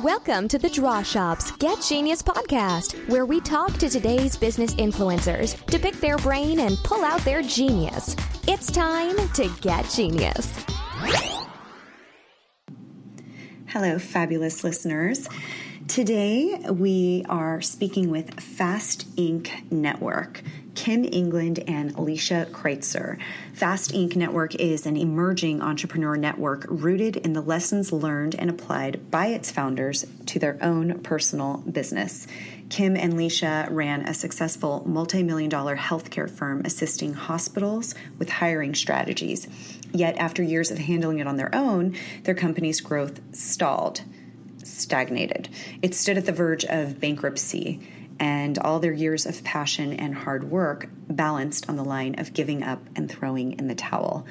Welcome to the Draw Shop's Get Genius podcast, where we talk to today's business influencers to pick their brain and pull out their genius. It's time to get genius. Hello, fabulous listeners. Today we are speaking with Fast Inc Network, Kim England and Lisha. Fast Inc Network is an emerging entrepreneur network rooted in the lessons learned and applied by its founders to their own personal business. Kim and Lisha ran a successful multi-million-dollar healthcare firm assisting hospitals with hiring strategies. Yet after years of handling it on their own, their company's growth stagnated. It stood at the verge of bankruptcy, and all their years of passion and hard work balanced on the line of giving up and throwing in the towel.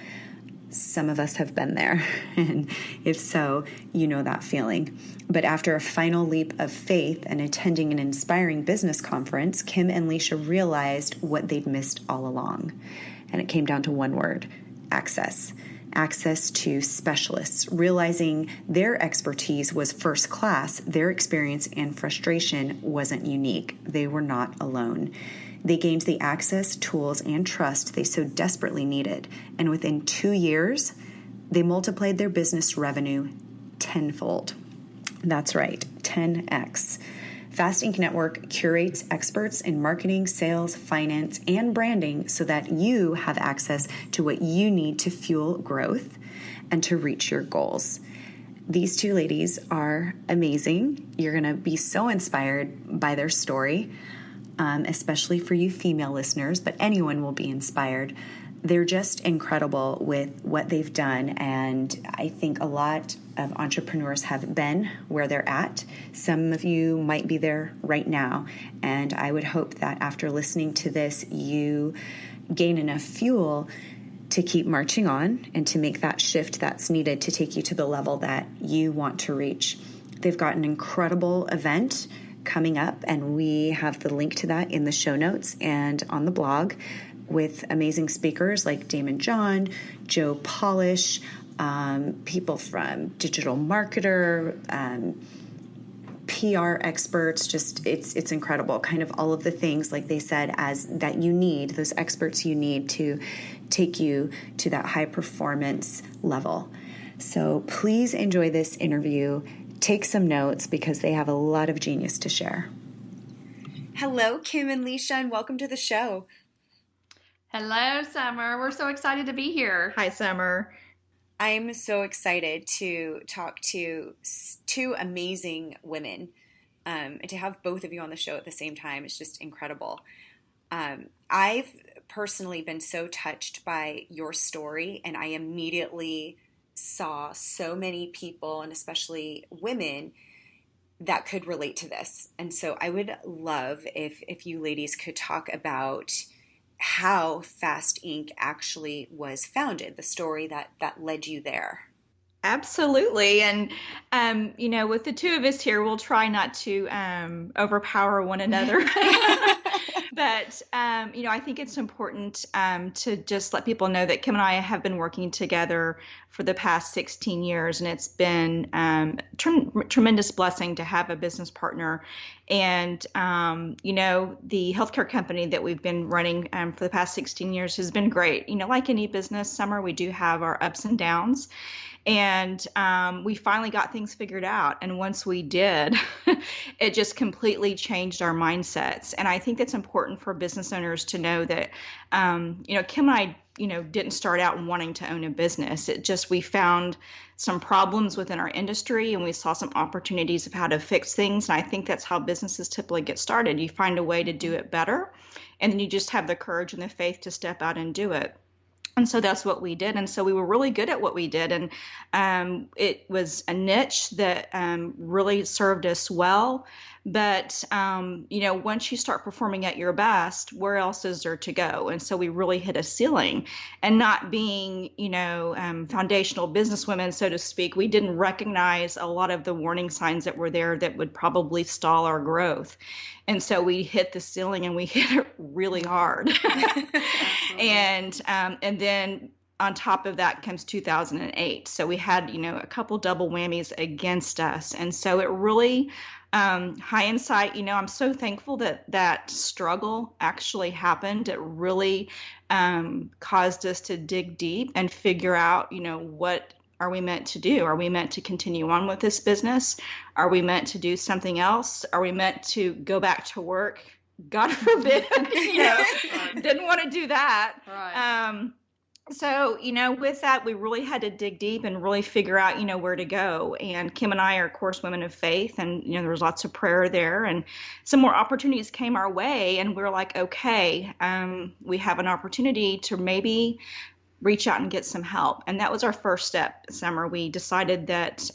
Some of us have been there, and if so, you know that feeling. But after a final leap of faith and attending an inspiring business conference, Kim and Lisha realized what they'd missed all along. And it came down to one word: access. Access to specialists. Realizing their expertise was first class, their experience and frustration wasn't unique. They were not alone. They gained the access, tools, and trust they so desperately needed. And within 2 years, they multiplied their business revenue tenfold. That's right, 10x. Fast Inc Network curates experts in marketing, sales, finance, and branding so that you have access to what you need to fuel growth and to reach your goals. These two ladies are amazing. You're going to be so inspired by their story, especially for you female listeners, but anyone will be inspired. They're just incredible with what they've done, and I think a lot of entrepreneurs have been where they're at. Some of you might be there right now, and I would hope that after listening to this, you gain enough fuel to keep marching on and to make that shift that's needed to take you to the level that you want to reach. They've got an incredible event coming up, and we have the link to that in the show notes and on the blog, with amazing speakers like Damon John, Joe Polish, people from digital marketer, PR experts. Just it's incredible. Kind of all of the things, like they said, as that you need, those experts you need to take you to that high performance level. So please enjoy this interview. Take some notes because they have a lot of genius to share. Hello, Kim and Lisha, and welcome to the show. Hello, Summer. We're so excited to be here. Hi, Summer. I'm so excited to talk to two amazing women, and to have both of you on the show at the same time. It's just incredible. I've personally been so touched by your story, and I immediately saw so many people, and especially women, that could relate to this. And so I would love if you ladies could talk about how Fast Inc actually was founded, the story that led you there. Absolutely. And, with the two of us here, we'll try not to overpower one another. But, I think it's important to just let people know that Kim and I have been working together for the past 16 years, and it's been tremendous blessing to have a business partner. And, the healthcare company that we've been running for the past 16 years has been great. Like any business, Summer, we do have our ups and downs. And we finally got things figured out. And once we did, it just completely changed our mindsets. And I think that's important for business owners to know that, Kim and I, didn't start out wanting to own a business. We found some problems within our industry, and we saw some opportunities of how to fix things. And I think that's how businesses typically get started. You find a way to do it better, and then you just have the courage and the faith to step out and do it. And so that's what we did. And so we were really good at what we did. And it was a niche that really served us well. But, once you start performing at your best, where else is there to go? And so we really hit a ceiling. And not being, foundational businesswomen, so to speak, we didn't recognize a lot of the warning signs that were there that would probably stall our growth. And so we hit the ceiling, and we hit it really hard. And then on top of that comes 2008. So we had, a couple double whammies against us. And so it really, hindsight, I'm so thankful that struggle actually happened. It really caused us to dig deep and figure out, what are we meant to do? Are we meant to continue on with this business? Are we meant to do something else? Are we meant to go back to work? God forbid, didn't want to do that. Right. So, with that, we really had to dig deep and really figure out, where to go. And Kim and I are, of course, women of faith. And, there was lots of prayer there. And some more opportunities came our way. And we were like, okay, we have an opportunity to maybe reach out and get some help. And that was our first step, Summer. We decided that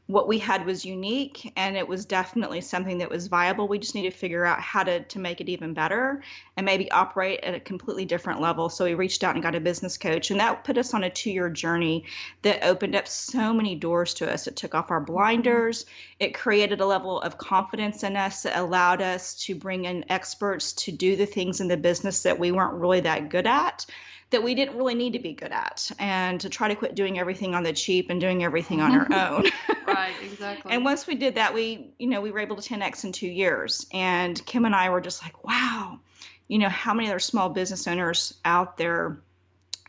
what we had was unique, and it was definitely something that was viable. We just needed to figure out how to make it even better and maybe operate at a completely different level. So we reached out and got a business coach, and that put us on a 2-year journey that opened up so many doors to us. It took off our blinders. It created a level of confidence in us that allowed us to bring in experts to do the things in the business that we weren't really that good at, that we didn't really need to be good at, and to try to quit doing everything on the cheap and doing everything on our own. Right, exactly. And once we did that, we were able to 10X in 2 years. And Kim and I were just like, wow, how many other small business owners out there,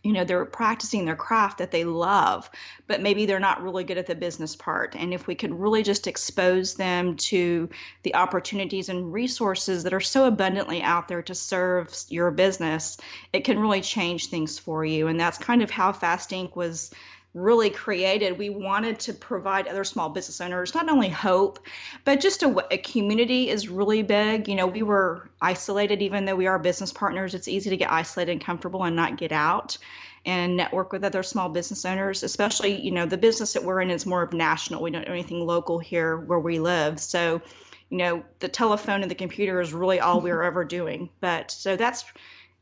they're practicing their craft that they love, but maybe they're not really good at the business part. And if we could really just expose them to the opportunities and resources that are so abundantly out there to serve your business, it can really change things for you. And that's kind of how Fast Inc was really created. We wanted to provide other small business owners not only hope, but just a community is really big. We were isolated, even though we are business partners. It's easy to get isolated and comfortable and not get out and network with other small business owners, especially, the business that we're in is more of national. We don't do anything local here where we live. So, the telephone and the computer is really all we're ever doing. But so that's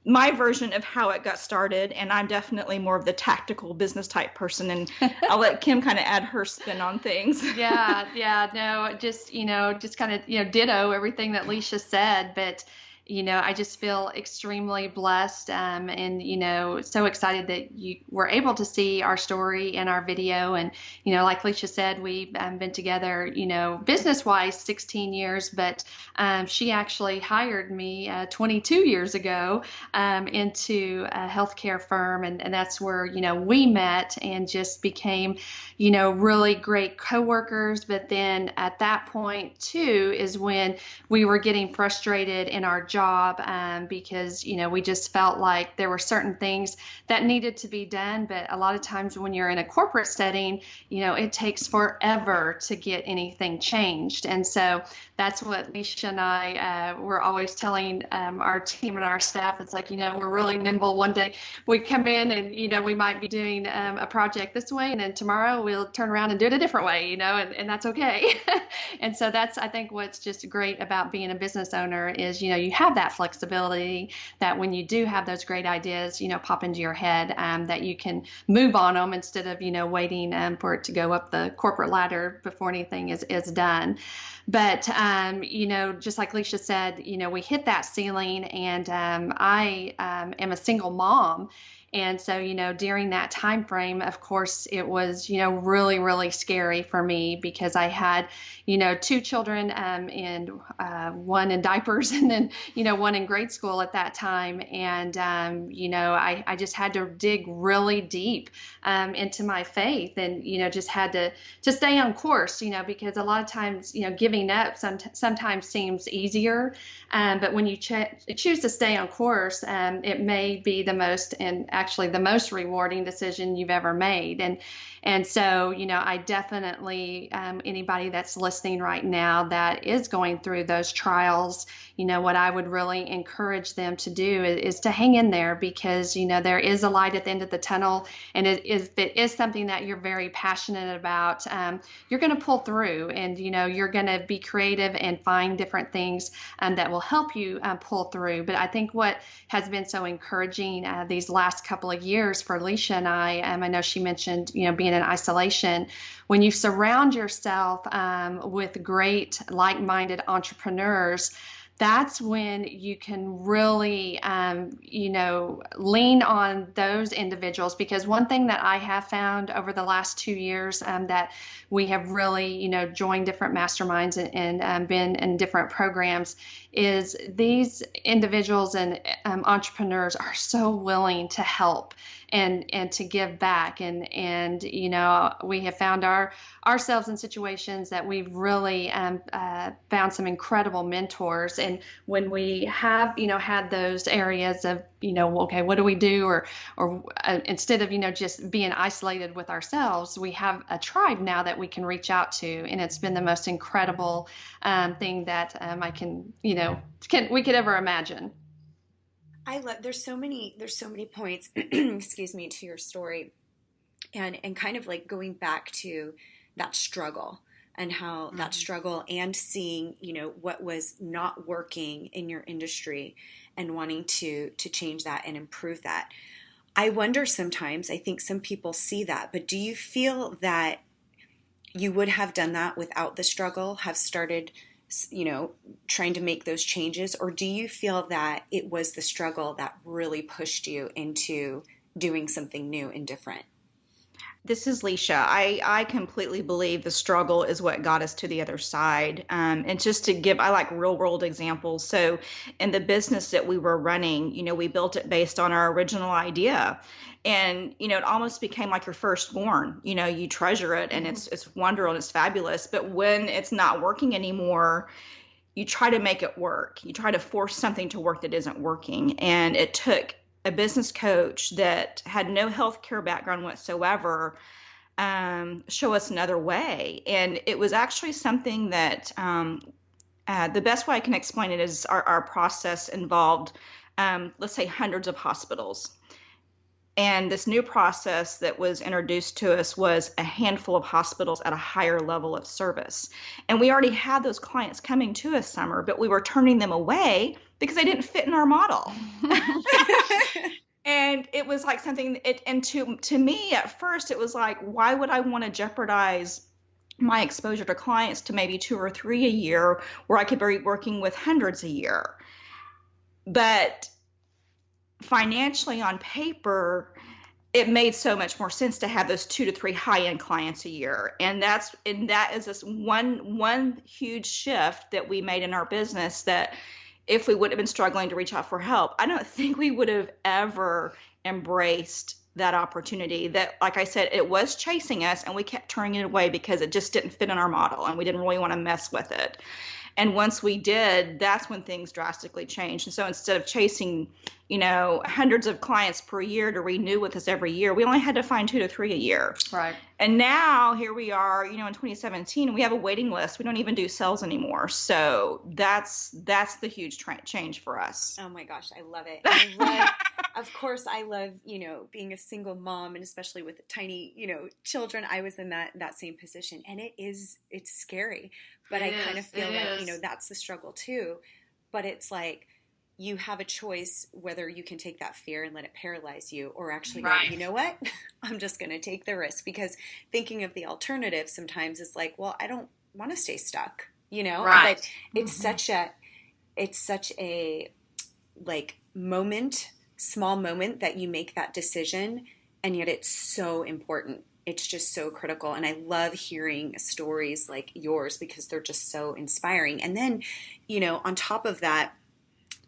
my version of how it got started. And I'm definitely more of the tactical business type person. And I'll let Kim kind of add her spin on things. Yeah. No, just kind of, ditto everything that Lisha said. But, I just feel extremely blessed and, so excited that you were able to see our story in our video. And, like Lisha said, we've been together, business-wise 16 years, but she actually hired me 22 years ago into a healthcare firm. And that's where, we met and just became, really great coworkers. But then at that point, too, is when we were getting frustrated in our job because, we just felt like there were certain things that needed to be done. But a lot of times when you're in a corporate setting, it takes forever to get anything changed. And so that's what Lisha and I were always telling our team and our staff. It's like, we're really nimble. One day we come in and, we might be doing a project this way, and then tomorrow we'll turn around and do it a different way, and that's okay. And so that's, I think, what's just great about being a business owner is, you have that flexibility that when you do have those great ideas, pop into your head, that you can move on them instead of, waiting for it to go up the corporate ladder before anything is done. But, just like Lisha said, we hit that ceiling, and I am a single mom. And so, during that time frame, of course, it was, really, really scary for me because I had, 2 children and one in diapers and then, one in grade school at that time. And, I just had to dig really deep into my faith and, just had to stay on course, because a lot of times, giving up sometimes seems easier. But when you choose to stay on course, it may be the most and actually the most rewarding decision you've ever made. And so, I definitely, anybody that's listening right now that is going through those trials, what I would really encourage them to do is to hang in there because, there is a light at the end of the tunnel. And if it is something that you're very passionate about, you're going to pull through and, you're going to be creative and find different things that will help you pull through. But I think what has been so encouraging these last couple of years for Lisha and I know she mentioned, being in isolation, when you surround yourself with great like-minded entrepreneurs that's when you can really, lean on those individuals. Because one thing that I have found over the last 2 years that we have really, joined different masterminds and been in different programs is these individuals and entrepreneurs are so willing to help and to give back. And we have found ourselves in situations that we've really found some incredible mentors. And when we have, had those areas of, okay, what do we do? Or instead of, just being isolated with ourselves, we have a tribe now that we can reach out to. And it's been the most incredible thing that we could ever imagine. I love, there's so many points, excuse me, to your story, and kind of like going back to that struggle and how that struggle and seeing, what was not working in your industry and wanting to change that and improve that. I wonder sometimes, I think some people see that, but do you feel that you would have done that without the struggle, have started trying to make those changes? Or do you feel that it was the struggle that really pushed you into doing something new and different? This is Lisha. I completely believe the struggle is what got us to the other side. And just to give, I like real world examples. So in the business that we were running, we built it based on our original idea. And, it almost became like your firstborn. You treasure it and it's wonderful and it's fabulous. But when it's not working anymore, you try to make it work. You try to force something to work that isn't working. And it took a business coach that had no healthcare background whatsoever show us another way. And it was actually something that the best way I can explain it is our process involved, let's say, hundreds of hospitals. And this new process that was introduced to us was a handful of hospitals at a higher level of service. And we already had those clients coming to us, Summer, but we were turning them away because they didn't fit in our model. And it was like something, and to me at first, it was like, why would I want to jeopardize my exposure to clients to maybe 2 or 3 a year where I could be working with hundreds a year? But financially on paper, it made so much more sense to have those 2 to 3 high-end clients a year. And that is this one huge shift that we made in our business, that if we would have been struggling to reach out for help, I don't think we would have ever embraced that opportunity. That, like I said, it was chasing us and we kept turning it away because it just didn't fit in our model and we didn't really want to mess with it. And once we did, that's when things drastically changed. And so instead of chasing, hundreds of clients per year to renew with us every year, we only had to find 2 to 3 a year. Right. And now here we are, in 2017, we have a waiting list. We don't even do sales anymore. So that's the huge change for us. Oh my gosh, I love it. Of course, I love, being a single mom, and especially with tiny, children. I was in that same position, and it's scary, but I kind of feel like, that's the struggle too. But it's like, you have a choice whether you can take that fear and let it paralyze you, or actually go, you know what, I'm just going to take the risk. Because thinking of the alternative sometimes is like, well, I don't want to stay stuck, Right. But it's such a like small moment that you make that decision, and yet it's so important. It's just so critical. And I love hearing stories like yours because they're just so inspiring. And then, on top of that,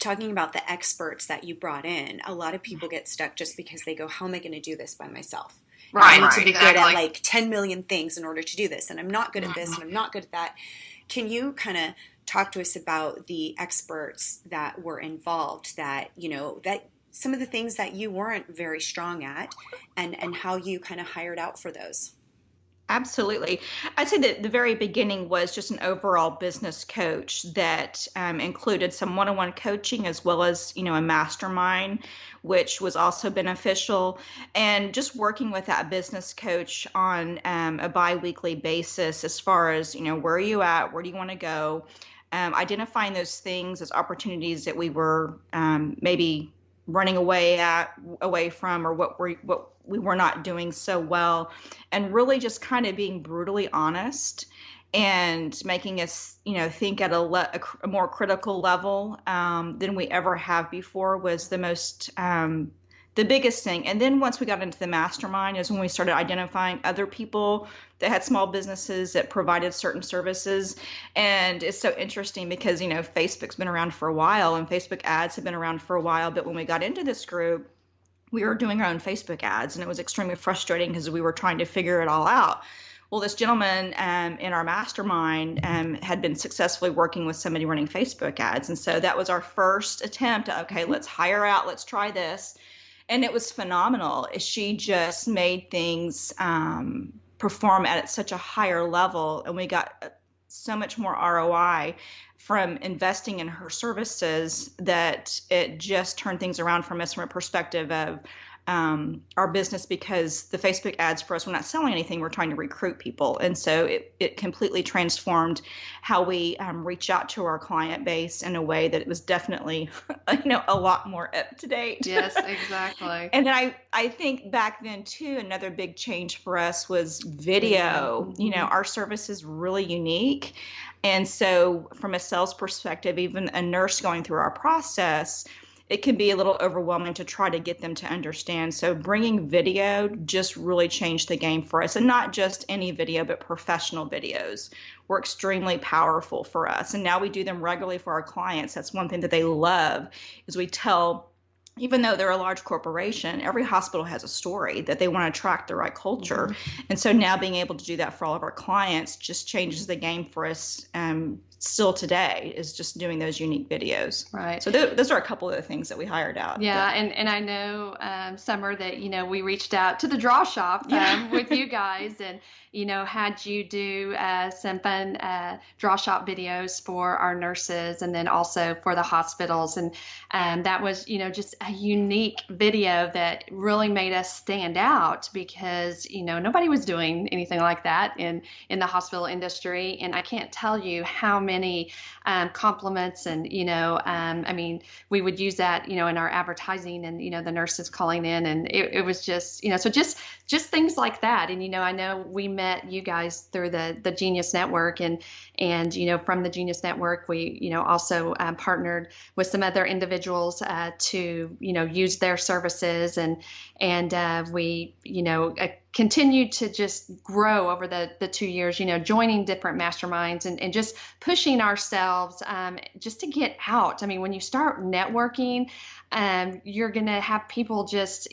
talking about the experts that you brought in, a lot of people get stuck just because they go, how am I going to do this by myself? Right. I need to be good at like 10 million things in order to do this. And I'm not good at this and I'm not good at that. Can you kind of talk to us about the experts that were involved, that, that some of the things that you weren't very strong at, and how you kind of hired out for those? Absolutely. I'd say that the very beginning was just an overall business coach that included some one-on-one coaching as well as, a mastermind, which was also beneficial. And just working with that business coach on a bi-weekly basis as far as, where are you at? Where do you want to go? Identifying those things as opportunities that we were maybe running away from, or what we were not doing so well, and really just kind of being brutally honest and making us, think at a more critical level than we ever have before was the biggest thing. And then once we got into the mastermind is when we started identifying other people that had small businesses that provided certain services. And it's so interesting because, Facebook's been around for a while and Facebook ads have been around for a while. But when we got into this group, we were doing our own Facebook ads, and it was extremely frustrating because we were trying to figure it all out. Well, this gentleman in our mastermind had been successfully working with somebody running Facebook ads. And so that was our first attempt. Okay, let's hire out. Let's try this. And it was phenomenal. She just made things perform at such a higher level. And we got so much more ROI from investing in her services that it just turned things around from us from a perspective of our business, because the Facebook ads for us, we're not selling anything, we're trying to recruit people. And so it completely transformed how we reach out to our client base in a way that it was definitely, a lot more up to date. Yes, exactly. And then I think back then too, another big change for us was video. Mm-hmm. Our service is really unique. And so from a sales perspective, even a nurse going through our process, it can be a little overwhelming to try to get them to understand. So bringing video just really changed the game for us. And not just any video, but professional videos were extremely powerful for us. And now we do them regularly for our clients. That's one thing that they love is we tell, even though they're a large corporation, every hospital has a story that they want to attract the right culture. Mm-hmm. And so now being able to do that for all of our clients just changes the game for us still today, is just doing those unique videos. Right. So those are a couple of the things that we hired out. Yeah. And I know, Summer, that, we reached out to the Draw Shop with you guys and, had you do some fun Draw Shop videos for our nurses and then also for the hospitals. And that was, just a unique video that really made us stand out because, nobody was doing anything like that in the hospital industry. And I can't tell you how many compliments and, we would use that, in our advertising and, the nurses calling in, and it was just, so just things like that. And, I know we met you guys through the Genius Network and, from the Genius Network, we, also partnered with some other individuals to, use their services and we, continued to just grow over the 2 years, joining different masterminds and just pushing ourselves just to get out. I mean, when you start networking, you're going to have people just,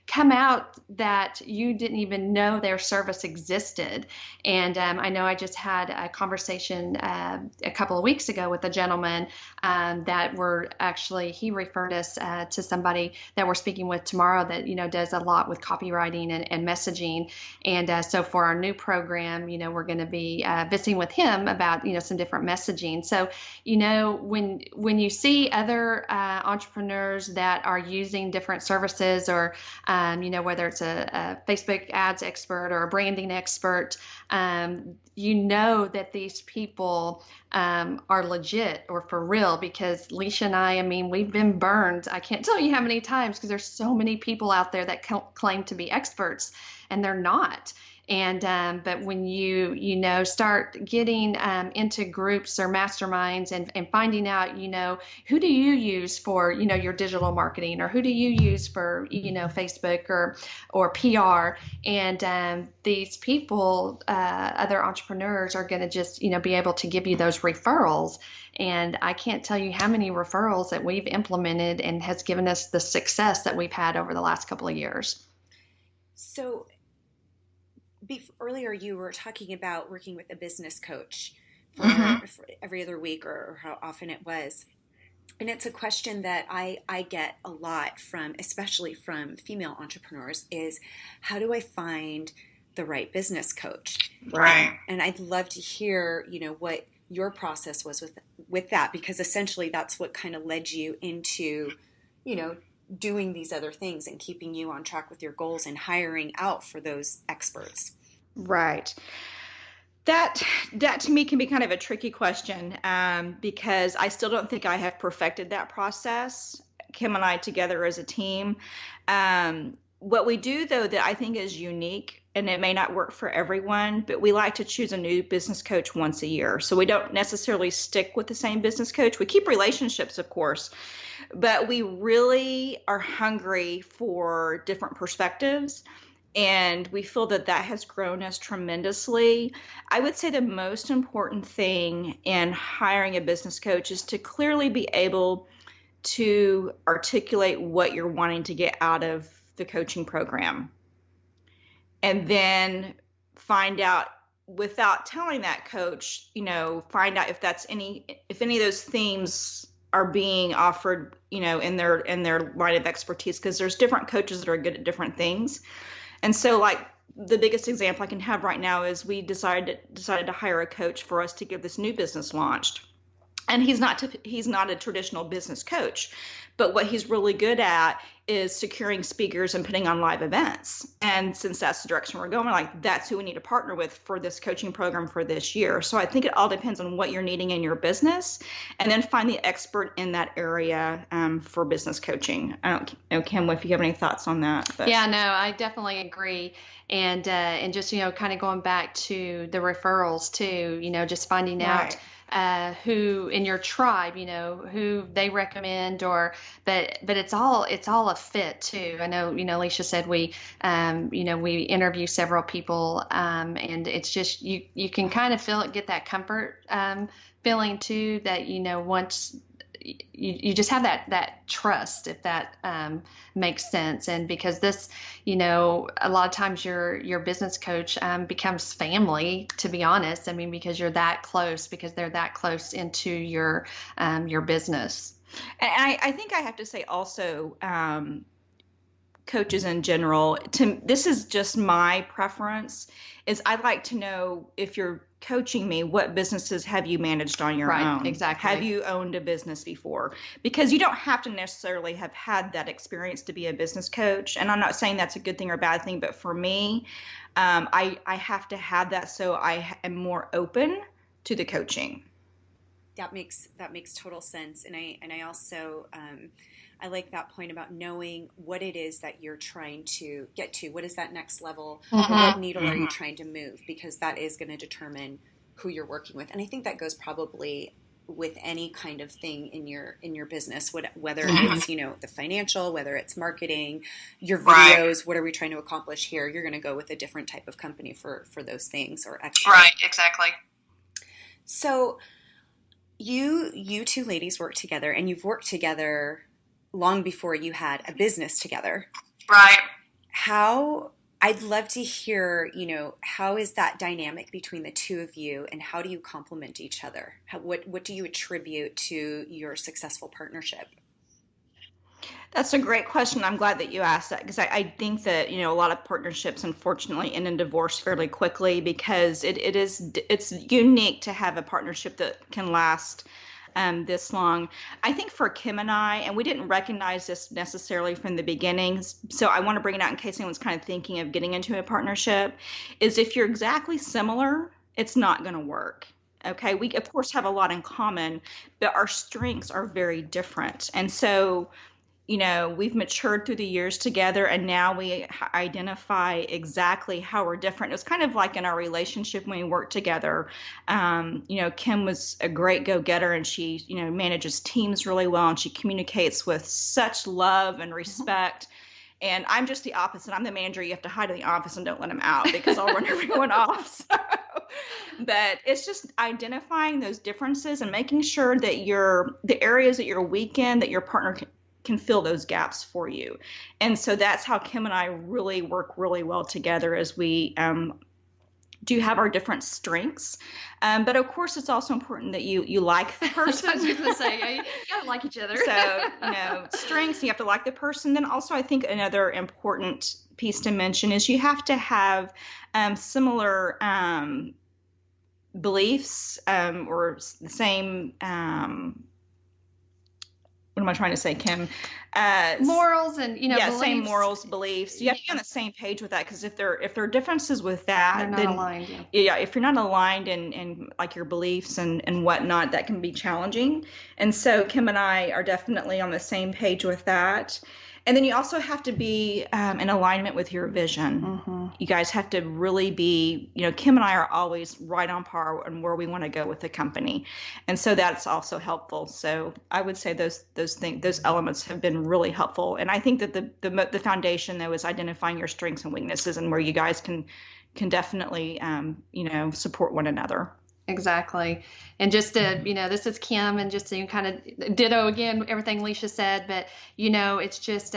come out that you didn't even know their service existed. And I know I just had a conversation a couple of weeks ago with a gentleman that he referred us to somebody that we're speaking with tomorrow that, does a lot with copywriting and messaging. And so for our new program, we're going to be visiting with him about, some different messaging. So, when you see other entrepreneurs that are using different services or, whether it's a Facebook ads expert or a branding expert, that these people are legit or for real, because Lisha and I we've been burned. I can't tell you how many times because there's so many people out there that claim to be experts and they're not. And but when you start getting into groups or masterminds and finding out, who do you use for, your digital marketing, or who do you use for, Facebook or PR, and these people, other entrepreneurs are going to just, be able to give you those referrals. And I can't tell you how many referrals that we've implemented and has given us the success that we've had over the last couple of years. So earlier you were talking about working with a business coach for every other week or how often it was. And it's a question that I get a lot especially from female entrepreneurs, is how do I find the right business coach? Right. And I'd love to hear, what your process was with that, because essentially that's what kind of led you into, doing these other things and keeping you on track with your goals and hiring out for those experts. Right. That to me can be kind of a tricky question because I still don't think I have perfected that process. Kim and I together as a team. What we do, though, that I think is unique and it may not work for everyone, but we like to choose a new business coach once a year. So we don't necessarily stick with the same business coach. We keep relationships, of course, but we really are hungry for different perspectives. And we feel that that has grown us tremendously. I would say the most important thing in hiring a business coach is to clearly be able to articulate what you're wanting to get out of the coaching program. And then find out, without telling that coach, find out if any of those themes are being offered, in their line of expertise, because there's different coaches that are good at different things. And so, like, the biggest example I can have right now is we decided to hire a coach for us to get this new business launched. And he's not a traditional business coach, but what he's really good at is securing speakers and putting on live events. And since that's the direction we're going, like, that's who we need to partner with for this coaching program for this year. So I think it all depends on what you're needing in your business, and then find the expert in that area for business coaching. I don't know, Kim, if you have any thoughts on that. But. Yeah, no, I definitely agree. And just, kind of going back to the referrals too, just finding out who in your tribe, who they recommend, but it's all a fit too. I know, Lisha said we interview several people, and it's just, you can kind of get that comfort, feeling too, that, once you just have that trust, if that makes sense. And because this, a lot of times your business coach becomes family, to be honest. I mean, because you're that close, because they're that close into your business. And I think I have to say also, coaches in general, this is just my preference, is I'd like to know, if you're coaching me, what businesses have you managed on your own? Exactly. Have you owned a business before? Because you don't have to necessarily have had that experience to be a business coach. And I'm not saying that's a good thing or bad thing, but for me, I have to have that, so I am more open to the coaching. That makes total sense. And I also, I like that point about knowing what it is that you're trying to get to. What is that next level? Mm-hmm. Or what needle are you trying to move? Because that is going to determine who you're working with. And I think that goes probably with any kind of thing in your business, whether it's, the financial, whether it's marketing, your videos, what are we trying to accomplish here? You're going to go with a different type of company for those things, or expert. Right, exactly. So you two ladies work together, and you've worked together long before you had a business together. Right. I'd love to hear, how is that dynamic between the two of you, and how do you complement each other? What do you attribute to your successful partnership? That's a great question. I'm glad that you asked that, because I think that, a lot of partnerships, unfortunately, end in divorce fairly quickly, because it's unique to have a partnership that can last this long. I think for Kim and I, and we didn't recognize this necessarily from the beginning, so I want to bring it out in case anyone's kind of thinking of getting into a partnership, is if you're exactly similar, it's not going to work. Okay, we of course have a lot in common, but our strengths are very different. And so, we've matured through the years together, and now we identify exactly how we're different. It was kind of like in our relationship when we worked together. Kim was a great go-getter, and she, manages teams really well, and she communicates with such love and respect. And I'm just the opposite. I'm the manager. You have to hide in the office and don't let them out, because I'll run everyone off. So, but it's just identifying those differences and making sure that the areas that you're weak in, that your partner can fill those gaps for you. And so that's how Kim and I really work really well together, as we do have our different strengths. But of course, it's also important that you like the person. I was going to say, you gotta like each other. So, strengths, you have to like the person. Then also, I think another important piece to mention is you have to have similar beliefs, or the same, what am I trying to say, Kim? Morals and, beliefs. Same morals, beliefs. You have to be on the same page with that, because if there are differences with that, they're not aligned. Yeah, if you're not aligned in like your beliefs and whatnot, that can be challenging. And so Kim and I are definitely on the same page with that. And then you also have to be in alignment with your vision. You guys have to really be, Kim and I are always right on par on where we want to go with the company. And so that's also helpful. So I would say those elements have been really helpful. And I think that the foundation, though, is identifying your strengths and weaknesses and where you guys can definitely, support one another. Exactly. And just to, this is Kim, and just to kind of ditto again everything Lisha said, but, it's just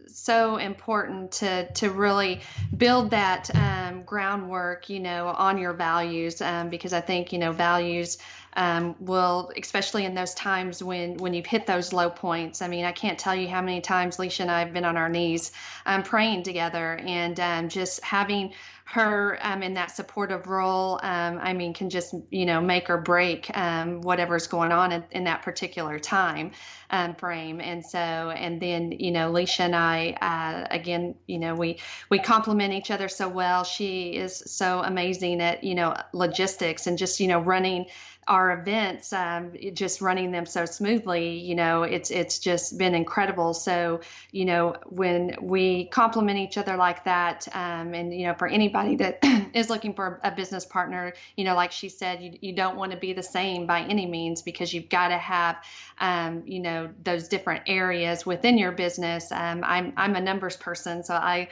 so important to really build that groundwork, on your values, because I think, values will, especially in those times when you've hit those low points. I mean, I can't tell you how many times Lisha and I have been on our knees praying together, and just having her in that supportive role, can just, make or break whatever's going on in that particular time frame. And so, and then, Lisha and I, again, we complement each other so well. She is so amazing at, logistics and just, running our events, just running them so smoothly, it's just been incredible. So, when we complement each other like that, and, for anybody that is looking for a business partner, like she said, you don't want to be the same by any means, because you've got to have, those different areas within your business. I'm a numbers person, so I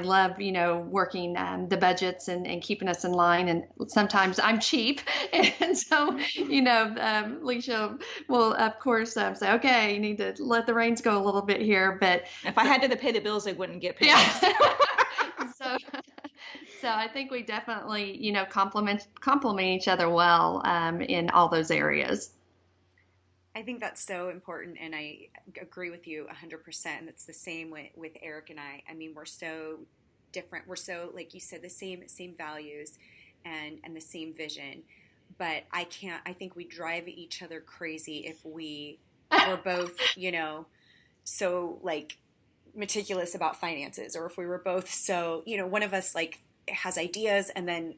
love, working the budgets and keeping us in line. And sometimes I'm cheap. And so, Lisha will, of course, say, okay, you need to let the reins go a little bit here. But if I had to pay the bills, they wouldn't get paid. Yeah. So I think we definitely, complement each other well in all those areas. I think that's so important, and I agree with you 100%. And it's the same with Eric and I. I mean, we're so different. We're so, like you said, the same values and the same vision. But I think we drive each other crazy if we were both, so like meticulous about finances, or if we were both so, one of us like has ideas and then,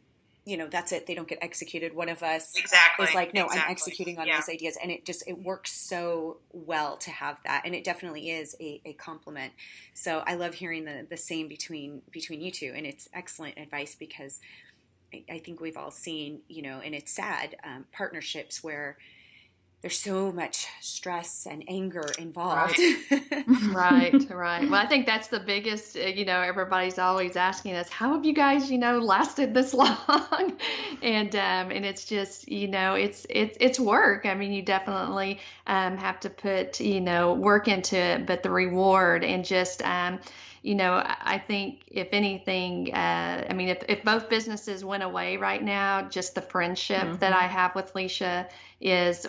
that's it. They don't get executed. One of us is like, no, I'm executing on these ideas. And it works so well to have that. And it definitely is a compliment. So I love hearing the same between you two. And it's excellent advice, because I think we've all seen, and it's sad, partnerships where there's so much stress and anger involved. Right. Well, I think that's the biggest, everybody's always asking us, how have you guys, lasted this long? And it's just, it's work. I mean, you definitely have to put, work into it, but the reward and just, I think if anything, if both businesses went away right now, just the friendship that I have with Lisha is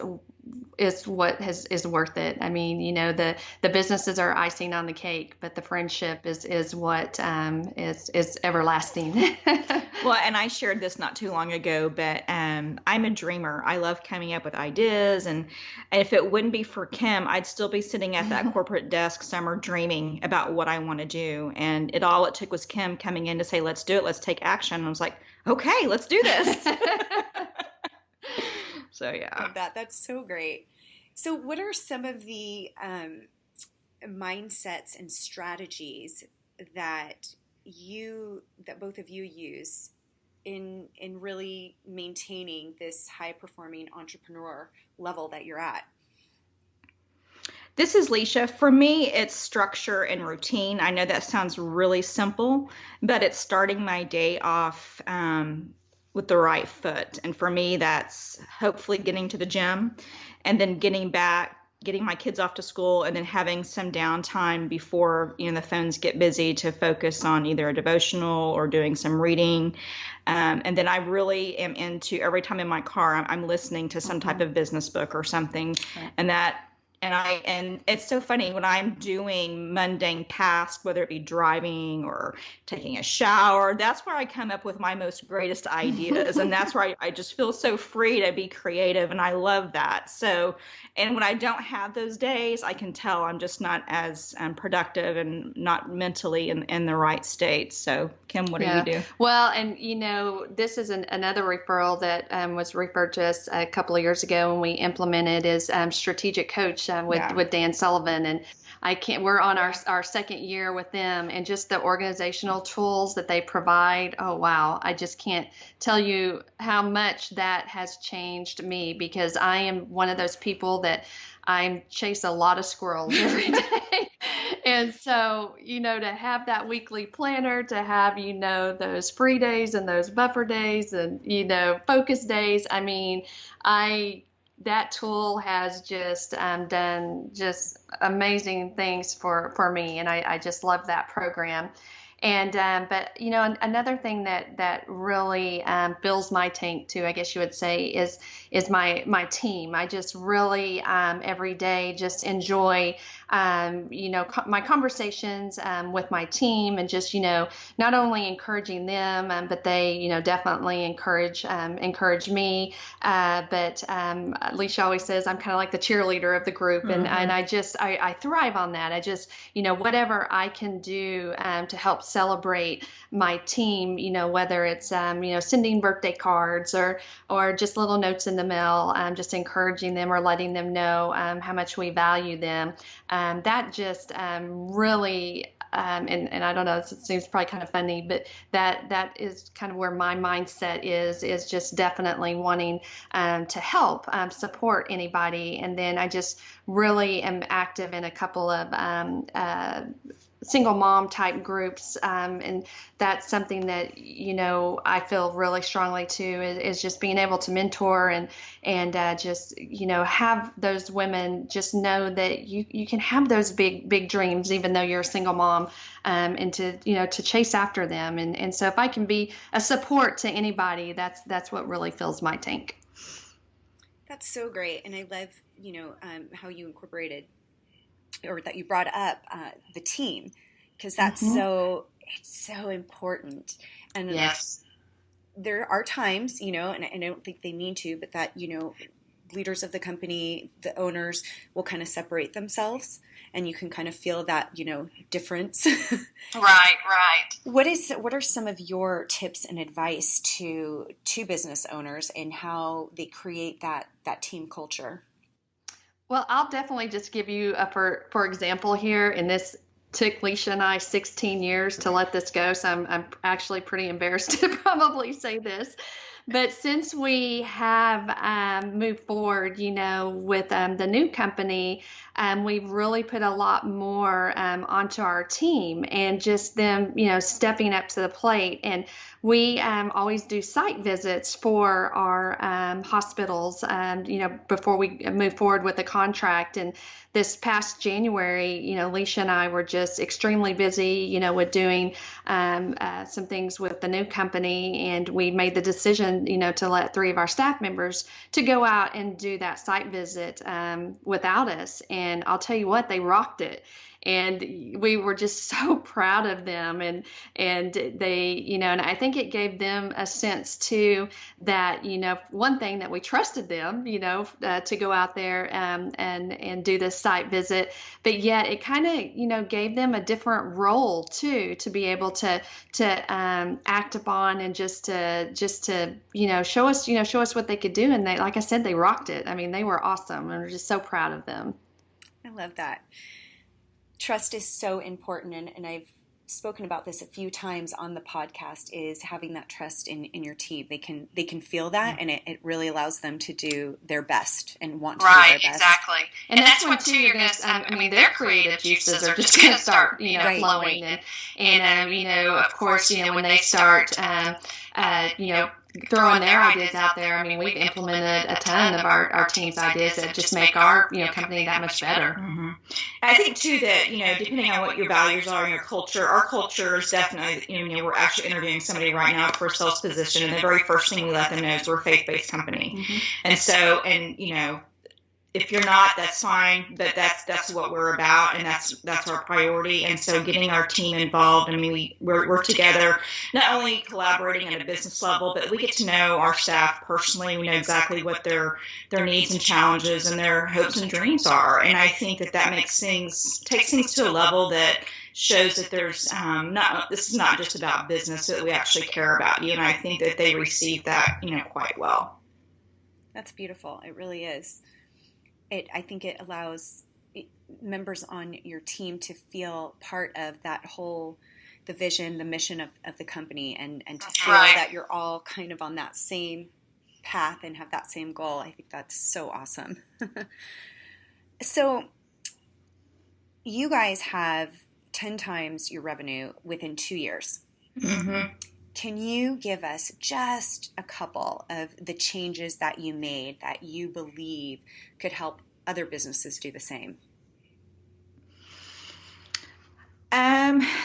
what is worth it. I mean, the businesses are icing on the cake, but the friendship is what is everlasting. Well, and I shared this not too long ago, but I'm a dreamer. I love coming up with ideas, and if it wouldn't be for Kim, I'd still be sitting at that corporate desk somewhere dreaming about what I want to do. And it took was Kim coming in to say, let's do it, let's take action. And I was like, okay, let's do this. So yeah, that's so great. So what are some of the mindsets and strategies that both of you use in really maintaining this high performing entrepreneur level that you're at? This is Lisha. For me, it's structure and routine. I know that sounds really simple, but it's starting my day off with the right foot. And for me, that's hopefully getting to the gym and then getting my kids off to school, and then having some downtime before, the phones get busy, to focus on either a devotional or doing some reading. And then I really am into, every time in my car, I'm listening to some type of business book or something. Right. And it's so funny when I'm doing mundane tasks, whether it be driving or taking a shower, that's where I come up with my most greatest ideas. And that's where I just feel so free to be creative. And I love that. So, and when I don't have those days, I can tell I'm just not as productive and not mentally in the right state. So Kim, what do you do? Well, and this is another referral that was referred to us a couple of years ago when we implemented is strategic coach with Dan Sullivan. And we're on our second year with them, and just the organizational tools that they provide. Oh, wow. I just can't tell you how much that has changed me, because I am one of those people that I chase a lot of squirrels every day. And so, to have that weekly planner, to have, those free days and those buffer days and, focus days. I mean, that tool has just done just amazing things for me. And I just love that program. And but another thing that really fills my tank too, I guess you would say, is my team. I just really every day just enjoy my conversations with my team, and just not only encouraging them, but they definitely encourage me. But Lisha always says I'm kind of like the cheerleader of the group, and I thrive on that. I just whatever I can do to help celebrate my team, whether it's sending birthday cards or just little notes in the mail, just encouraging them or letting them know how much we value them. That just really and I don't know, it seems probably kind of funny, but that is kind of where my mindset is just definitely wanting to help support anybody. And then I just really am active in a couple of single mom type groups, and that's something that I feel really strongly too, is just being able to mentor and just have those women just know that you can have those big dreams even though you're a single mom, and to chase after them, and so if I can be a support to anybody, that's what really fills my tank. That's so great. And I love how you incorporated, or that you brought up, the team, because that's it's so important. And yes, there are times, and I don't think they mean to, but that, leaders of the company, the owners, will kind of separate themselves, and you can kind of feel that, difference. Right. What are some of your tips and advice to business owners in how they create that team culture? Well, I'll definitely just give you for example here, and this took Lisha and I 16 years to let this go, so I'm actually pretty embarrassed to probably say this. But since we have moved forward, with the new company, we've really put a lot more onto our team, and just them, stepping up to the plate. And we always do site visits for our hospitals, before we move forward with the contract. And this past January, Lisha and I were just extremely busy, with doing some things with the new company, and we made the decision, to let 3 of our staff members to go out and do that site visit without us. And I'll tell you what, they rocked it. And we were just so proud of them, and they, and I think it gave them a sense too that, one thing, that we trusted them, to go out there and do this site visit, but yet it kind of, gave them a different role too, to be able to act upon, and just to show us what they could do. And they, like I said, they rocked it. I mean, they were awesome, and we're just so proud of them. I love that. Trust is so important, and I've spoken about this a few times on the podcast, is having that trust in your team. They can feel that, and it really allows them to do their best and want to do their best. Right, exactly. And that's when too, you're going to, their creative juices are just going to start, flowing. And of course, when they start, throwing their ideas out there. I mean, we've implemented a ton of our team's ideas that just make our, company that much better. Mm-hmm. I think too that, depending on what your values are and your culture, our culture is definitely, we're actually interviewing somebody right now for a sales position, and the very first thing we let them know is we're a faith-based company. Mm-hmm. And so, if you're not, that's fine, but that's what we're about, and that's our priority. And so getting our team involved, I mean, we're together, not only collaborating at a business level, but we get to know our staff personally. We know exactly what their needs and challenges and their hopes and dreams are. And I think that takes things to a level that shows that there's this is not just about business, that we actually care about you. And I think that they receive that, quite well. That's beautiful. It really is. I think it allows members on your team to feel part of that whole, the vision, the mission of the company, and to feel that you're all kind of on that same path and have that same goal. I think that's so awesome. So you guys have 10 times your revenue within 2 years. Mm-hmm. Can you give us just a couple of the changes that you made that you believe could help other businesses do the same?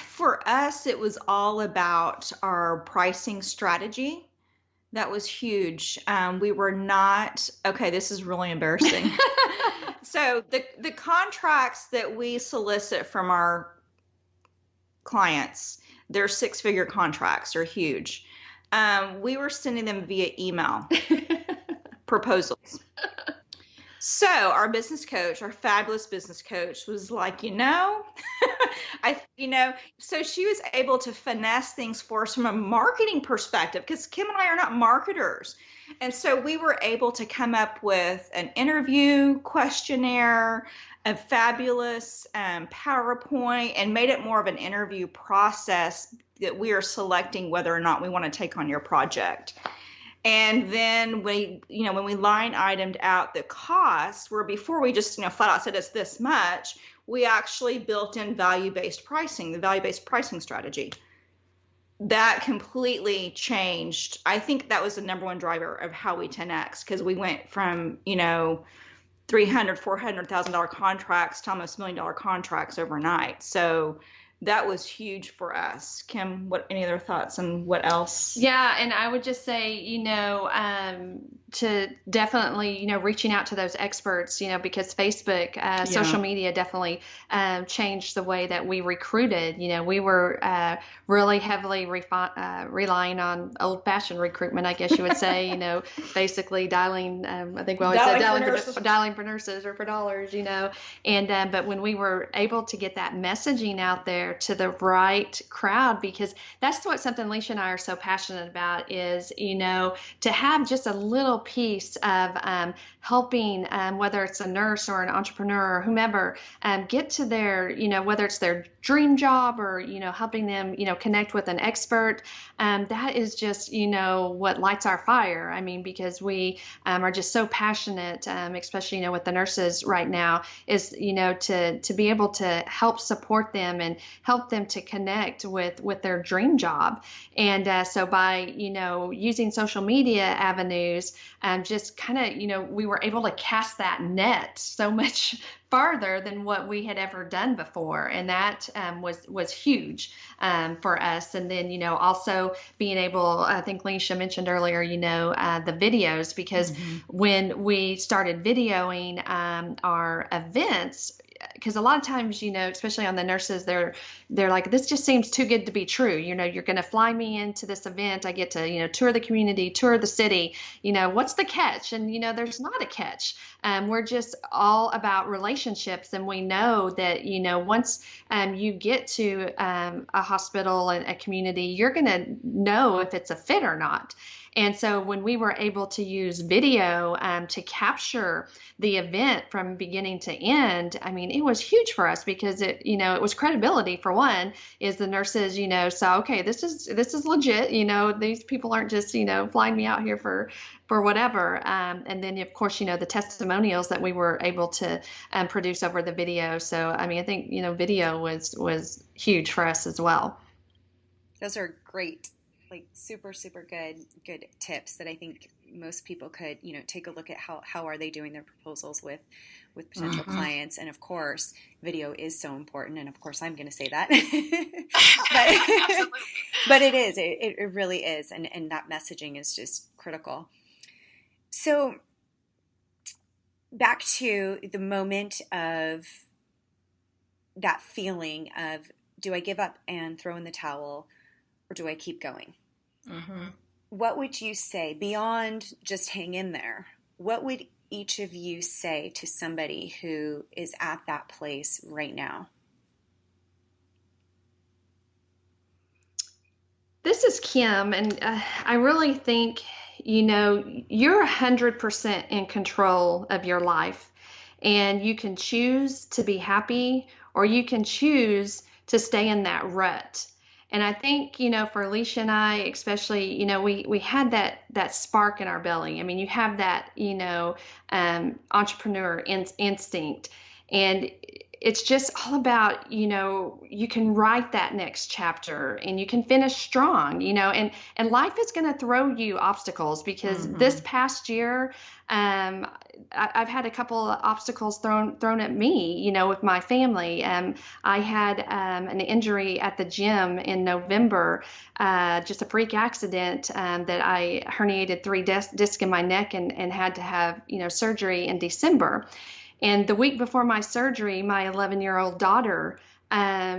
For us, it was all about our pricing strategy. That was huge. We were not, okay, this is really embarrassing. So the contracts that we solicit from our clients, they're 6-figure contracts, are huge. We were sending them via email proposals. So our business coach, our fabulous business coach, was like, so she was able to finesse things for us from a marketing perspective, because Kim and I are not marketers. And so we were able to come up with an interview questionnaire, a fabulous PowerPoint, and made it more of an interview process that we are selecting whether or not we want to take on your project. And then when we line itemed out the costs, where before we just, flat out said it's this much, we actually built in value-based pricing, the value-based pricing strategy. That completely changed. I think that was the number one driver of how we 10X, because we went from, $300,000, $400,000 contracts to almost $1 million contracts overnight. So that was huge for us. Kim, any other thoughts on what else? Yeah, and I would just say, to definitely, reaching out to those experts, because Facebook, social media definitely changed the way that we recruited. We were really heavily relying on old-fashioned recruitment, I guess you would say, basically dialing, I think we always said dialing for nurses or for dollars, and but when we were able to get that messaging out there to the right crowd, because that's something Lisha and I are so passionate about, is, to have just a little piece of helping, whether it's a nurse or an entrepreneur or whomever, get to their, whether it's their dream job or, helping them, connect with an expert. That is just, what lights our fire. I mean, because we are just so passionate, especially, with the nurses right now, is, to be able to help support them and help them to connect with their dream job. And so by, using social media avenues, just kind of, we were able to cast that net so much farther than what we had ever done before. And that was huge for us. And then, also being able, I think Lisha mentioned earlier, the videos, because when we started videoing our events, because a lot of times, especially on the nurses, they're like, this just seems too good to be true. You're going to fly me into this event. I get to, tour the community, tour the city. What's the catch? And, there's not a catch. We're just all about relationships. And we know that, once you get to a hospital and a community, you're going to know if it's a fit or not. And so when we were able to use video to capture the event from beginning to end, I mean, it was huge for us, because it was credibility, for one, is the nurses, saw, okay, this is legit. These people aren't just, flying me out here for whatever. And then, of course, the testimonials that we were able to produce over the video. So, I mean, I think, video was huge for us as well. Those are great. Like super, super good tips that I think most people could, take a look at how are they doing their proposals with potential clients. And of course, video is so important. And of course, I'm going to say that, but it is, it really is. And that messaging is just critical. So back to the moment of that feeling of, do I give up and throw in the towel, or do I keep going? What would you say, beyond just hang in there? What would each of you say to somebody who is at that place right now? This is Kim, and I really think, you're 100% in control of your life. And you can choose to be happy, or you can choose to stay in that rut. And I think, for Lisha and I, especially, we had that spark in our belly. I mean, you have that, entrepreneur instinct. And it's just all about, you can write that next chapter and you can finish strong, and life is going to throw you obstacles, because this past year, I've had a couple of obstacles thrown at me, with my family. I had an injury at the gym in November, just a freak accident, that I herniated 3 discs in my neck and had to have, surgery in December. And the week before my surgery, my 11-year-old daughter,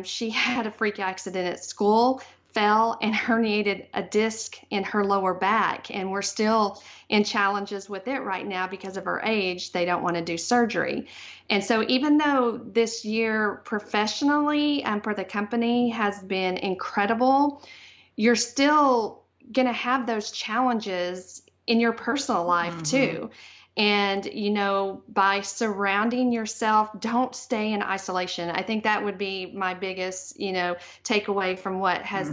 she had a freak accident at school, fell and herniated a disc in her lower back. And we're still in challenges with it right now because of her age. They don't want to do surgery. And so even though this year professionally for the company has been incredible, you're still going to have those challenges in your personal life too. And, by surrounding yourself, don't stay in isolation. I think that would be my biggest, takeaway from what has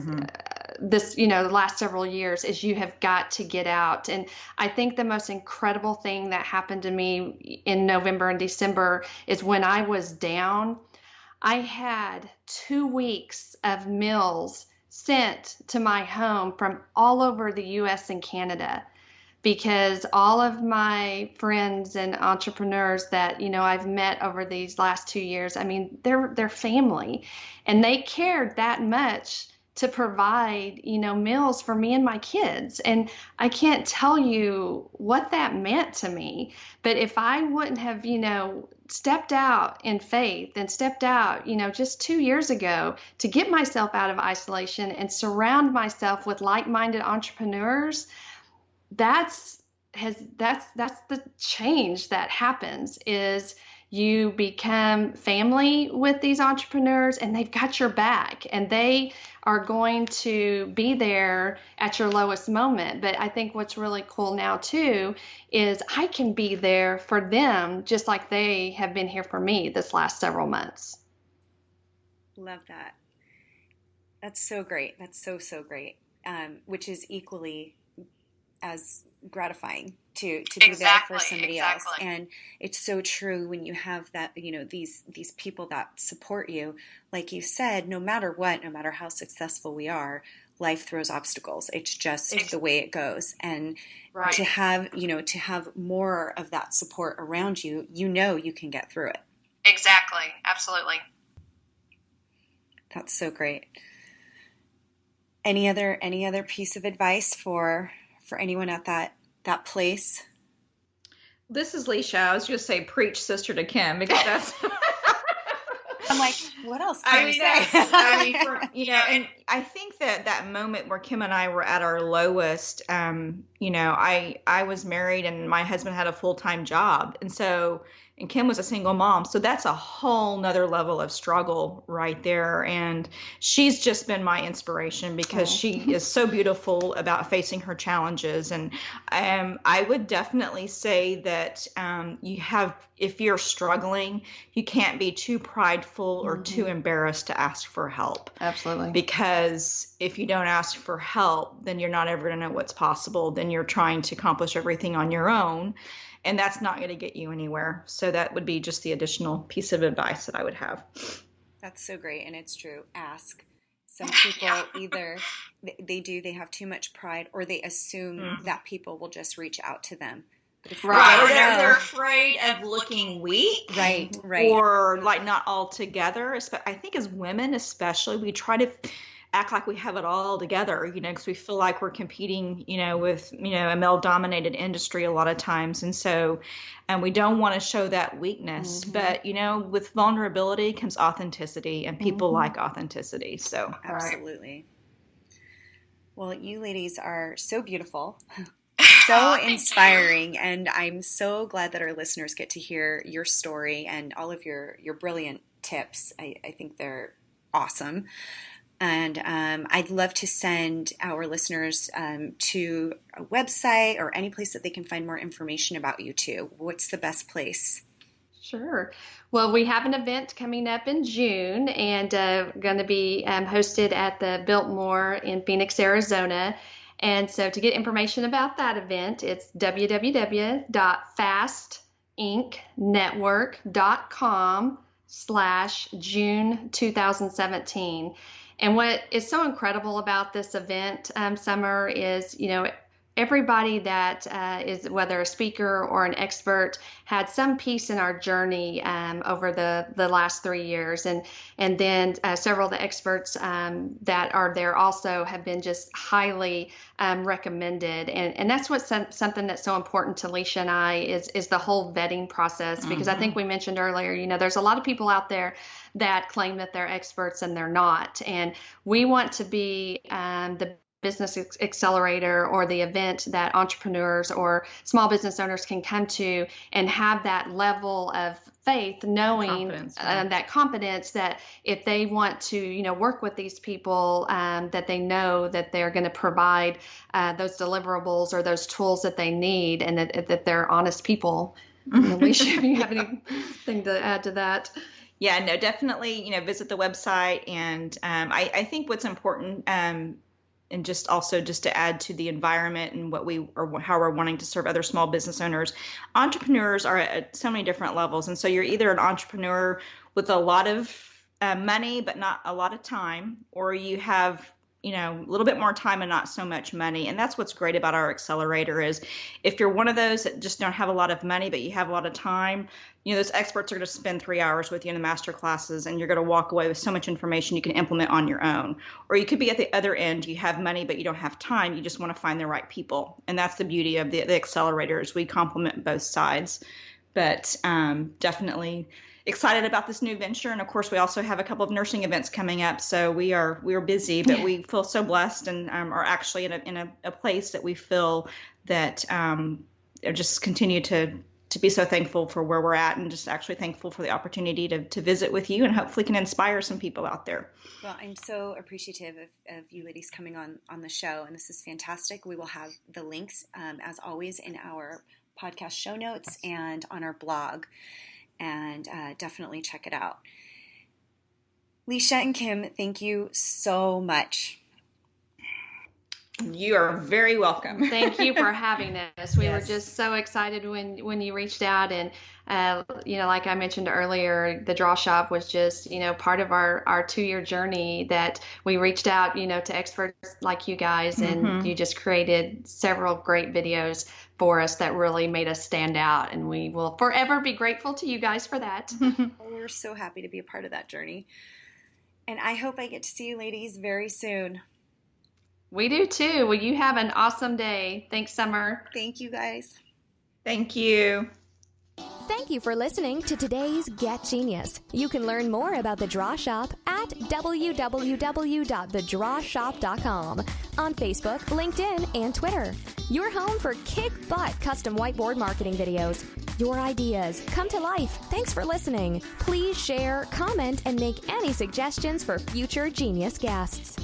this, the last several years, is you have got to get out. And I think the most incredible thing that happened to me in November and December is when I was down, I had 2 weeks of meals sent to my home from all over the U.S. and Canada, because all of my friends and entrepreneurs that, I've met over these last 2 years, I mean, they're family, and they cared that much to provide, meals for me and my kids. And I can't tell you what that meant to me. But if I wouldn't have, stepped out in faith and stepped out, just 2 years ago to get myself out of isolation and surround myself with like-minded entrepreneurs, that's the change that happens. Is you become family with these entrepreneurs, and they've got your back, and they are going to be there at your lowest moment. But I think what's really cool now too is I can be there for them just like they have been here for me this last several months. Love that. That's so great. That's so great. Which is equally as gratifying to be there for somebody else. And it's so true when you have that, these people that support you. Like you said, no matter what, no matter how successful we are, life throws obstacles. It's just the way it goes. And to have more of that support around you, you can get through it. Exactly. Absolutely. That's so great. Any other piece of advice for anyone at that place? This is Lisha. I was going to say preach sister to Kim, because that's I'm like, what else can I say? And I think that moment where Kim and I were at our lowest, I was married and my husband had a full-time job. And Kim was a single mom. So that's a whole nother level of struggle right there. And she's just been my inspiration, because she is so beautiful about facing her challenges. And I would definitely say that if you're struggling, you can't be too prideful or too embarrassed to ask for help. Absolutely. Because if you don't ask for help, then you're not ever going to know what's possible. Then you're trying to accomplish everything on your own. And that's not going to get you anywhere. So that would be just the additional piece of advice that I would have. That's so great. And it's true. Ask. Some people either they have too much pride, or they assume that people will just reach out to them. Right. They're afraid of looking weak. Right. Or like not all together. I think as women especially, we try to act like we have it all together, because we feel like we're competing, with, a male-dominated industry a lot of times. And we don't want to show that weakness. But, with vulnerability comes authenticity, and people like authenticity. So absolutely. Well, you ladies are so beautiful, so inspiring, and I'm so glad that our listeners get to hear your story and all of your brilliant tips. I think they're awesome. And I'd love to send our listeners to a website or any place that they can find more information about you two. What's the best place? Sure. Well, we have an event coming up in June and going to be hosted at the Biltmore in Phoenix, Arizona. And so to get information about that event, it's www.effectively&nbsp.com/June 2017. And what is so incredible about this event, Summer, is, everybody that is, whether a speaker or an expert, had some piece in our journey over the last 3 years. And then several of the experts that are there also have been just highly recommended. And that's what's something that's so important to Lisha and I is the whole vetting process, because I think we mentioned earlier, there's a lot of people out there that claim that they're experts and they're not. And we want to be the business accelerator or the event that entrepreneurs or small business owners can come to and have that level of faith, knowing that confidence that if they want to, work with these people, that they know that they're going to provide those deliverables or those tools that they need, and that they're honest people. Lisha, if you have anything to add to that. Yeah, no, definitely, visit the website. And I think what's important, and just to add to the environment and how we're wanting to serve other small business owners, entrepreneurs are at so many different levels. And so you're either an entrepreneur with a lot of money, but not a lot of time, or you have a little bit more time and not so much money. And that's what's great about our accelerator is if you're one of those that just don't have a lot of money, but you have a lot of time, those experts are going to spend 3 hours with you in the master classes, and you're going to walk away with so much information you can implement on your own. Or you could be at the other end. You have money, but you don't have time. You just want to find the right people. And that's the beauty of the accelerator is we complement both sides. But definitely excited about this new venture. And of course, we also have a couple of nursing events coming up. So we are busy, but we feel so blessed and are actually in a place that we feel that just continue to be so thankful for where we're at, and just actually thankful for the opportunity to visit with you and hopefully can inspire some people out there. Well, I'm so appreciative of you ladies coming on the show, and this is fantastic. We will have the links, as always, in our podcast show notes and on our blog. And definitely check it out. Lisha and Kim, thank you so much. You are very welcome. Thank you for having us. We were just so excited when you reached out, and like I mentioned earlier, the Draw Shop was just part of our 2-year journey that we reached out to experts like you guys, and you just created several great videos for us that really made us stand out, and we will forever be grateful to you guys for that. We're so happy to be a part of that journey, and I hope I get to see you ladies very soon. We do too. Well, you have an awesome day. Thanks, Summer. Thank you, guys. Thank you. Thank you for listening to today's Get Genius. You can learn more about the Draw Shop at www.thedrawshop.com, on Facebook, LinkedIn, and Twitter. Your home for kick-butt custom whiteboard marketing videos. Your ideas come to life. Thanks for listening. Please share, comment, and make any suggestions for future Genius guests.